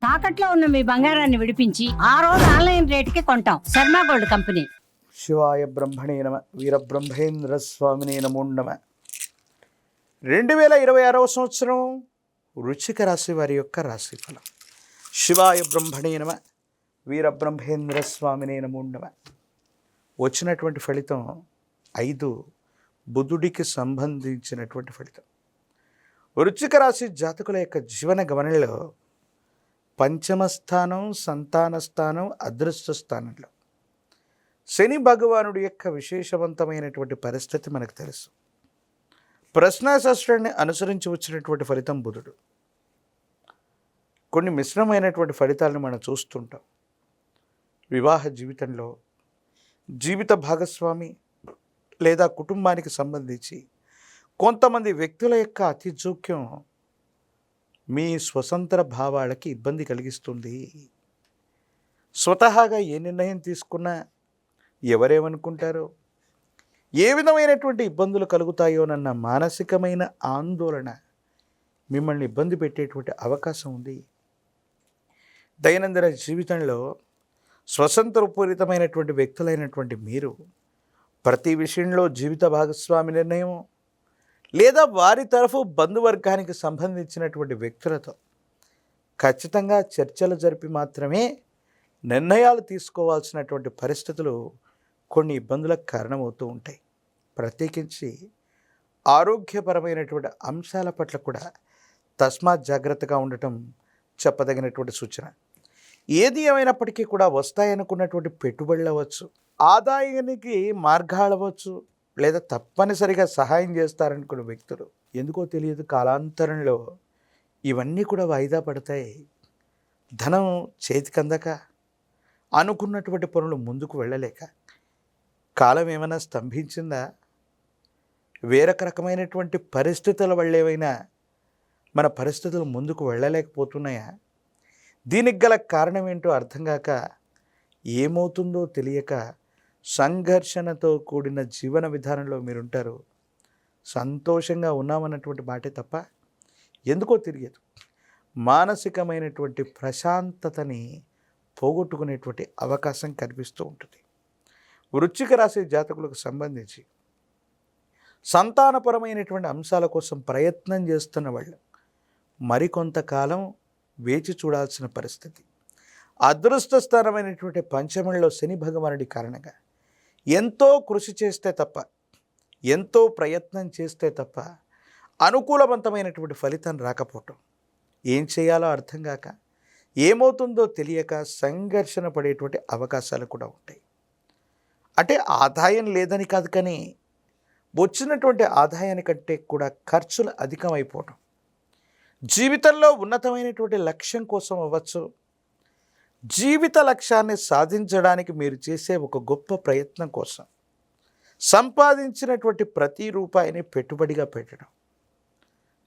తాకట్లో ఉన్న మీ బంగారాన్ని విడిపించి ఆ రోజు ఆన్లైన్ రేటుకి కొంటాం. Sharma gold company. శివాయ బ్రహ్మణే నమ. వీరబ్రహ్మేంద్ర స్వామినే నమో నమ. 2026 సంవత్సరం వృశ్చిక రాశి వారి యొక్క రాశిఫలం. శివాయ బ్రహ్మణే నమ. వీరబ్రహ్మేంద్ర స్వామినే నమో నమ. వచ్చినటువంటి ఫలితం 5 బుధుడికి సంబంధించినటువంటి ఫలితం. వృశ్చిక రాశి జాతకుల యొక్క జీవన గమనంలో పంచమ స్థానం, సంతాన స్థానం, అదృష్ట స్థానంలో శని భగవానుడి యొక్క విశేషవంతమైనటువంటి పరిస్థితి మనకు తెలుసు. ప్రశ్నాశాస్త్రాన్ని అనుసరించి వచ్చినటువంటి ఫలితం బుధుడు. కొన్ని మిశ్రమైనటువంటి ఫలితాలను మనం చూస్తుంటాం. వివాహ జీవితంలో జీవిత భాగస్వామి లేదా కుటుంబానికి సంబంధించి కొంతమంది వ్యక్తుల యొక్క అతి జోక్యం మీ స్వతంత్ర భావాలకి ఇబ్బంది కలిగిస్తుంది. స్వతహాగా ఏ నిర్ణయం తీసుకున్నా ఎవరేమనుకుంటారో, ఏ విధమైనటువంటి ఇబ్బందులు కలుగుతాయోనన్న మానసికమైన ఆందోళన మిమ్మల్ని ఇబ్బంది పెట్టేటువంటి అవకాశం ఉంది. దైనందిన జీవితంలో స్వతంత్రపూరితమైనటువంటి వ్యక్తులైనటువంటి మీరు ప్రతి విషయంలో జీవిత భాగస్వామి నిర్ణయం లేదా వారి తరఫు బంధువర్గానికి సంబంధించినటువంటి వ్యక్తులతో ఖచ్చితంగా చర్చలు జరిపి మాత్రమే నిర్ణయాలు తీసుకోవాల్సినటువంటి పరిస్థితులు కొన్ని ఇబ్బందులకు కారణమవుతూ ఉంటాయి. ప్రత్యేకించి ఆరోగ్యపరమైనటువంటి అంశాల పట్ల కూడా తస్మాత్ జాగ్రత్తగా ఉండటం చెప్పదగినటువంటి సూచన. ఏది ఏమైనప్పటికీ కూడా వస్తాయనుకున్నటువంటి పెట్టుబడులు అవ్వచ్చు, ఆదాయానికి మార్గాలు అవ్వచ్చు, లేదా తప్పనిసరిగా సహాయం చేస్తారనుకున్న వ్యక్తులు ఎందుకో తెలియదు కాలాంతరంలో ఇవన్నీ కూడా వాయిదా పడతాయి. ధనం చేతికి అందక, అనుకున్నటువంటి పనులు ముందుకు వెళ్ళలేక కాలం ఏమైనా స్తంభించిందా? వేరొక రకమైనటువంటి పరిస్థితుల వల్ల ఏమైనా మన పరిస్థితులు ముందుకు వెళ్ళలేకపోతున్నాయా? దీనికి గల కారణం ఏంటో అర్థం కాక, ఏమవుతుందో తెలియక సంఘర్షణతో కూడిన జీవన విధానంలో మీరుంటారు. సంతోషంగా ఉన్నామన్నటువంటి మాటే తప్ప ఎందుకో తెలియదు మానసికమైనటువంటి ప్రశాంతతని పోగొట్టుకునేటువంటి అవకాశం కనిపిస్తూ ఉంటుంది. వృశ్చిక రాశి జాతకులకు సంబంధించి సంతానపరమైనటువంటి అంశాల కోసం ప్రయత్నం చేస్తున్న వాళ్ళు మరికొంతకాలం వేచి చూడాల్సిన పరిస్థితి. అదృష్ట స్థానమైనటువంటి పంచమంలో శని భగవానుడి కారణంగా ఎంతో కృషి చేస్తే తప్ప, ఎంతో ప్రయత్నం చేస్తే తప్ప అనుకూలవంతమైనటువంటి ఫలితం రాకపోవటం, ఏం చేయాలో అర్థం కాక, ఏమవుతుందో తెలియక సంఘర్షణ పడేటువంటి అవకాశాలు కూడా ఉంటాయి. అంటే ఆదాయం లేదని కాదు, కానీ వచ్చినటువంటి ఆదాయానికంటే కూడా ఖర్చులు అధికమైపోవటం, జీవితంలో ఉన్నతమైనటువంటి లక్ష్యం కోసం అవ్వచ్చు, జీవిత లక్ష్యాన్ని సాధించడానికి మీరు చేసే ఒక గొప్ప ప్రయత్నం కోసం సంపాదించినటువంటి ప్రతి రూపాయిని పెట్టుబడిగా పెట్టడం,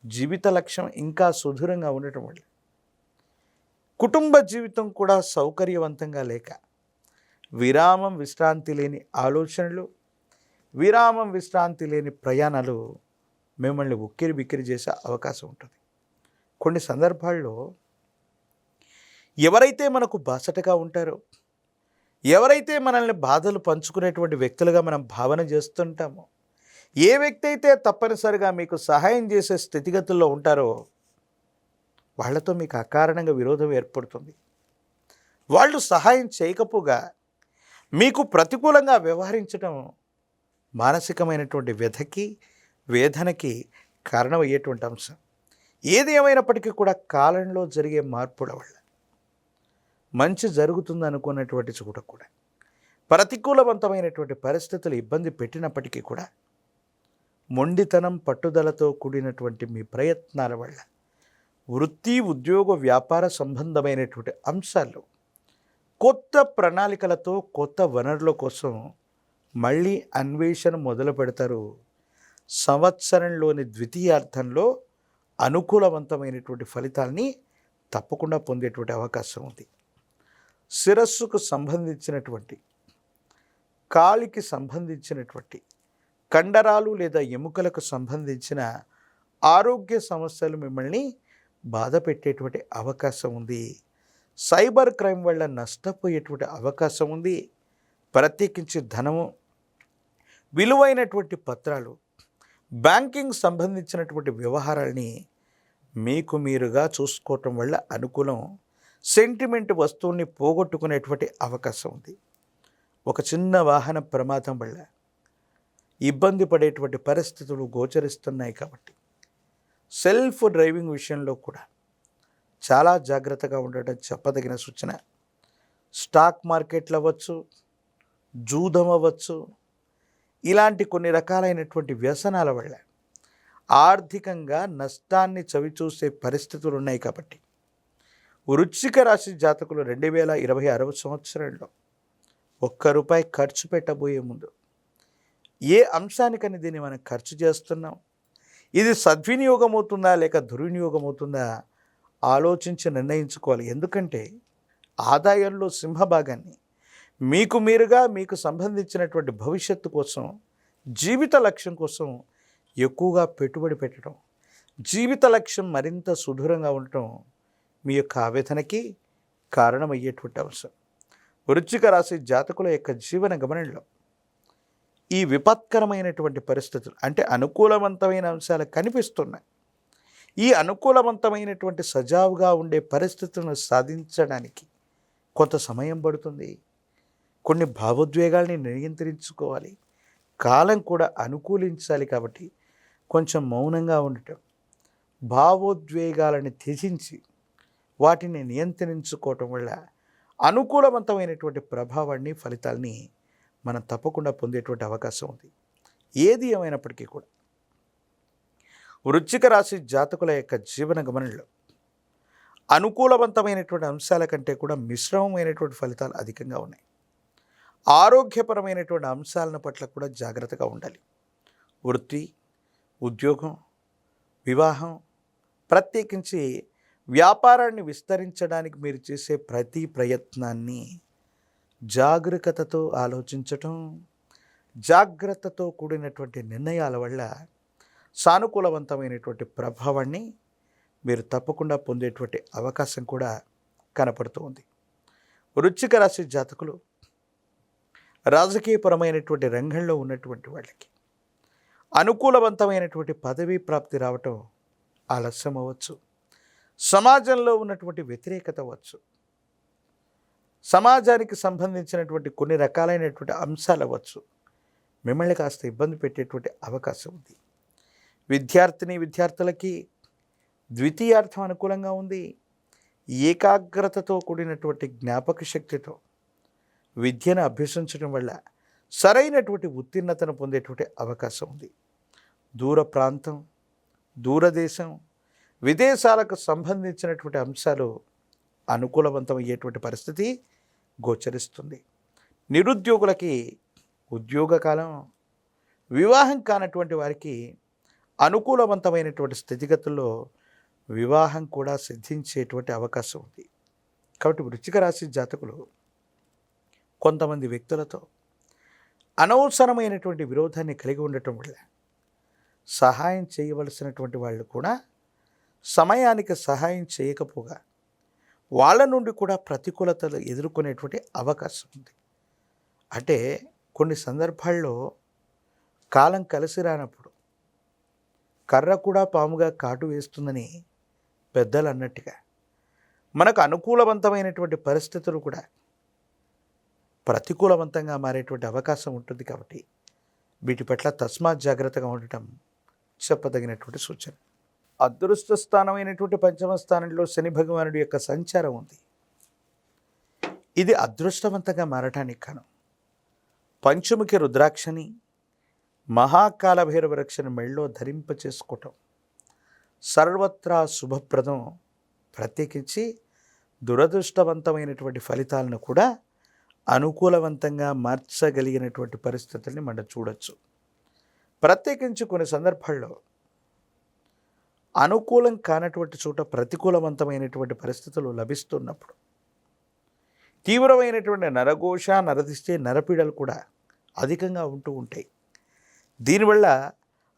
జీవిత లక్ష్యం ఇంకా సుదూరంగా ఉండటం వల్ల కుటుంబ జీవితం కూడా సౌకర్యవంతంగా లేక విరామం విశ్రాంతి లేని ఆలోచనలు, విరామం విశ్రాంతి లేని ప్రయాణాలు మిమ్మల్ని ఉక్కిరి బిక్కిరి చేసే అవకాశం ఉంటుంది. కొన్ని సందర్భాల్లో ఎవరైతే మనకు బాసటగా ఉంటారో, ఎవరైతే మనల్ని బాధలు పంచుకునేటువంటి వ్యక్తులుగా మనం భావన చేస్తుంటామో, ఏ వ్యక్తి అయితే తప్పనిసరిగా మీకు సహాయం చేసే స్థితిగతుల్లో ఉంటారో వాళ్ళతో మీకు అకారణంగా విరోధం ఏర్పడుతుంది. వాళ్ళు సహాయం చేయకపోగా మీకు ప్రతికూలంగా వ్యవహరించడం మానసికమైనటువంటి వ్యధకి, వేదనకి కారణమయ్యేటువంటి అంశం. ఏది ఏమైనప్పటికీ కూడా కాలంలో జరిగే మార్పుల వల్ల మంచి జరుగుతుంది అనుకున్నటువంటి చోట కూడా ప్రతికూలవంతమైనటువంటి పరిస్థితులు ఇబ్బంది పెట్టినప్పటికీ కూడా మొండితనం, పట్టుదలతో కూడినటువంటి మీ ప్రయత్నాల వల్ల వృత్తి, ఉద్యోగ, వ్యాపార సంబంధమైనటువంటి అంశాలు కొత్త ప్రణాళికలతో కొత్త వనరుల కోసం మళ్ళీ అన్వేషణ మొదలు పెడతారు. సంవత్సరంలోని ద్వితీయార్థంలో అనుకూలవంతమైనటువంటి ఫలితాల్ని తప్పకుండా పొందేటువంటి అవకాశం ఉంది. శిరస్సుకు సంబంధించినటువంటి, కాలికి సంబంధించినటువంటి, కండరాలు లేదా ఎముకలకు సంబంధించిన ఆరోగ్య సమస్యలు మిమ్మల్ని బాధ పెట్టేటువంటి అవకాశం ఉంది. సైబర్ క్రైమ్ వల్ల నష్టపోయేటువంటి అవకాశం ఉంది. ప్రత్యేకించి ధనము, విలువైనటువంటి పత్రాలు, బ్యాంకింగ్ సంబంధించినటువంటి వ్యవహారాల్ని మీకు మీరుగా చూసుకోవటం వల్ల అనుకూలం. సెంటిమెంట్ వస్తువుల్ని పోగొట్టుకునేటువంటి అవకాశం ఉంది. ఒక చిన్న వాహన ప్రమాదం వల్ల ఇబ్బంది పడేటువంటి పరిస్థితులు గోచరిస్తున్నాయి కాబట్టి సెల్ఫ్ డ్రైవింగ్ విషయంలో కూడా చాలా జాగ్రత్తగా ఉండటం చెప్పదగిన సూచన. స్టాక్ మార్కెట్లు అవ్వచ్చు, జూదం అవ్వచ్చు, ఇలాంటి కొన్ని రకాలైనటువంటి వ్యసనాల వల్ల ఆర్థికంగా నష్టాన్ని చవిచూసే పరిస్థితులు ఉన్నాయి కాబట్టి వృశ్చిక రాశి జాతకులు 2026 సంవత్సరంలో ₹1 ఖర్చు పెట్టబోయే ముందు ఏ అంశానికని దీన్ని మనం ఖర్చు చేస్తున్నాం, ఇది సద్వినియోగం అవుతుందా లేక దుర్వినియోగం అవుతుందా ఆలోచించి నిర్ణయించుకోవాలి. ఎందుకంటే ఆదాయంలో సింహభాగాన్ని మీకు మీరుగా మీకు సంబంధించినటువంటి భవిష్యత్తు కోసం, జీవిత లక్ష్యం కోసం ఎక్కువగా పెట్టుబడి పెట్టడం, జీవిత లక్ష్యం మరింత సుదూరంగా ఉండటం మీ యొక్క ఆవేదనకి కారణమయ్యేటువంటి అంశం. వృశ్చిక రాశి జాతకుల యొక్క జీవన గమనంలో ఈ విపత్కరమైనటువంటి పరిస్థితులు అంటే అనుకూలవంతమైన అంశాలు కనిపిస్తున్నాయి. ఈ అనుకూలవంతమైనటువంటి సజావుగా ఉండే పరిస్థితులను సాధించడానికి కొంత సమయం పడుతుంది. కొన్ని భావోద్వేగాల్ని నియంత్రించుకోవాలి. కాలం కూడా అనుకూలించాలి కాబట్టి కొంచెం మౌనంగా ఉండటం, భావోద్వేగాలను త్యజించి వాటిని నియంత్రించుకోవటం వల్ల అనుకూలవంతమైనటువంటి ప్రభావాన్ని, ఫలితాల్ని మనం తప్పకుండా పొందేటువంటి అవకాశం ఉంది. ఏది ఏమైనప్పటికీ కూడా వృశ్చిక రాశి జాతకుల యొక్క జీవన గమనంలో అనుకూలవంతమైనటువంటి అంశాల కంటే కూడా మిశ్రమమైనటువంటి ఫలితాలు అధికంగా ఉన్నాయి. ఆరోగ్యపరమైనటువంటి అంశాలను పట్ల కూడా జాగ్రత్తగా ఉండాలి. వృత్తి, ఉద్యోగం, వివాహం, ప్రత్యేకించి వ్యాపారాన్ని విస్తరించడానికి మీరు చేసే ప్రతి ప్రయత్నాన్ని జాగరూకతతో ఆలోచించటం, జాగ్రత్తతో కూడినటువంటి నిర్ణయాల వల్ల సానుకూలవంతమైనటువంటి ప్రభావాన్ని మీరు తప్పకుండా పొందేటువంటి అవకాశం కూడా కనపడుతూ ఉంది. వృశ్చిక రాశి జాతకులు రాజకీయపరమైనటువంటి రంగంలో ఉన్నటువంటి వాళ్ళకి అనుకూలవంతమైనటువంటి పదవీ ప్రాప్తి రావటం ఆలస్యం అవ్వచ్చు. సమాజంలో ఉన్నటువంటి వ్యతిరేకత అవ్వచ్చు, సమాజానికి సంబంధించినటువంటి కొన్ని రకాలైనటువంటి అంశాలు అవ్వచ్చు, మిమ్మల్ని కాస్త ఇబ్బంది పెట్టేటువంటి అవకాశం ఉంది. విద్యార్థులకి ద్వితీయార్థం అనుకూలంగా ఉంది. ఏకాగ్రతతో కూడినటువంటి జ్ఞాపక శక్తితో విద్యను అభ్యసించడం వల్ల సరైనటువంటి ఉత్తీర్ణతను పొందేటువంటి అవకాశం ఉంది. దూర ప్రాంతం, దూరదేశం, విదేశాలకు సంబంధించినటువంటి అంశాలు అనుకూలవంతమయ్యేటువంటి పరిస్థితి గోచరిస్తుంది. నిరుద్యోగులకి ఉద్యోగకాలం, వివాహం కానటువంటి వారికి అనుకూలవంతమైనటువంటి స్థితిగతుల్లో వివాహం కూడా సిద్ధించేటువంటి అవకాశం ఉంది. కాబట్టి వృశ్చిక రాశి జాతకులు కొంతమంది వ్యక్తులతో అనవసరమైనటువంటి విరోధాన్ని కలిగి ఉండటం వల్ల సహాయం చేయవలసినటువంటి వాళ్ళు కూడా సమయానికి సహాయం చేయకపోగా వాళ్ళ నుండి కూడా ప్రతికూలతలు ఎదుర్కొనేటువంటి అవకాశం ఉంది. అంటే కొన్ని సందర్భాల్లో కాలం కలిసి రానప్పుడు కర్ర కూడా పాముగా కాటు వేస్తుందని పెద్దలు అన్నట్టుగా మనకు అనుకూలవంతమైనటువంటి పరిస్థితులు కూడా ప్రతికూలవంతంగా మారేటువంటి అవకాశం ఉంటుంది. కాబట్టి వీటి పట్ల తస్మాత్ జాగ్రత్తగా ఉండటం చెప్పదగినటువంటి సూచన. అదృష్ట స్థానమైనటువంటి పంచమ స్థానంలో శని భగవానుడి యొక్క సంచారం ఉంది. ఇది అదృష్టవంతంగా మారటానికి కారణం పంచముఖి రుద్రాక్షని, మహాకాల భైరవ రక్షణ మెళ్ళలో ధరింప చేసుకోవటం సర్వత్రా శుభప్రదం. ప్రత్యేకించి దురదృష్టవంతమైనటువంటి ఫలితాలను కూడా అనుకూలవంతంగా మార్చగలిగినటువంటి పరిస్థితుల్ని మనం చూడొచ్చు. ప్రత్యేకించి కొన్ని సందర్భాల్లో అనుకూలం కానటువంటి చోట ప్రతికూలవంతమైనటువంటి పరిస్థితులు లభిస్తున్నప్పుడు తీవ్రమైనటువంటి నరఘోష, నరదిష్టి, నరపీడలు కూడా అధికంగా ఉంటూ ఉంటాయి. దీనివల్ల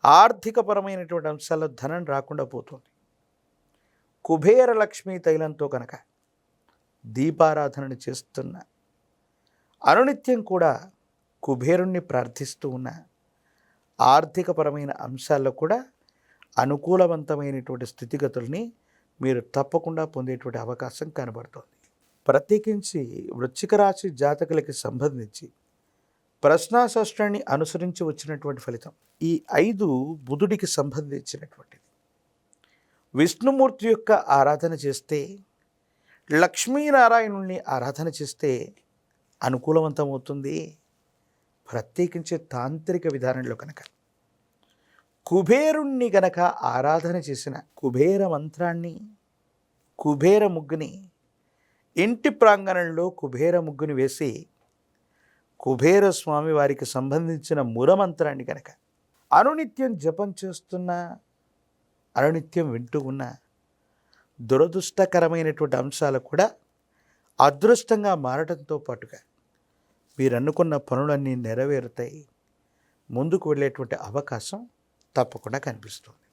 ఆర్థికపరమైనటువంటి అంశాల్లో ధనం రాకుండా పోతుంది. కుబేర లక్ష్మీ తైలంతో కనుక దీపారాధనను చేస్తున్న, అనునిత్యం కూడా కుబేరుణ్ణి ప్రార్థిస్తూ ఉన్న, ఆర్థికపరమైన అంశాల్లో కూడా అనుకూలవంతమైనటువంటి స్థితిగతుల్ని మీరు తప్పకుండా పొందేటువంటి అవకాశం కనబడుతోంది. ప్రత్యేకించి వృశ్చిక రాశి జాతకులకి సంబంధించి ప్రశ్నాశాస్త్రాన్ని అనుసరించి వచ్చినటువంటి ఫలితం ఈ 5 బుధుడికి సంబంధించినటువంటిది. విష్ణుమూర్తి యొక్క ఆరాధన చేస్తే, లక్ష్మీనారాయణుల్ని ఆరాధన చేస్తే అనుకూలవంతమవుతుంది. ప్రత్యేకించి తాంత్రిక విధానంలో కనుక కుబేరుణ్ణి గనక ఆరాధన చేసిన, కుబేర మంత్రాన్ని, కుబేర ముగ్గుని ఇంటి ప్రాంగణంలో కుబేర ముగ్గుని వేసి కుబేర స్వామి వారికి సంబంధించిన మూలమంత్రాన్ని కనుక అనునిత్యం జపం చేస్తున్న, అనునిత్యం వింటూ ఉన్న, దురదృష్టకరమైనటువంటి అంశాలు కూడా అదృష్టంగా మారడంతో పాటుగా మీరు అనుకున్న పనులన్నీ నెరవేరుతాయి. ముందుకు వెళ్ళేటువంటి అవకాశం తప్పకుండా కనిపిస్తుంది.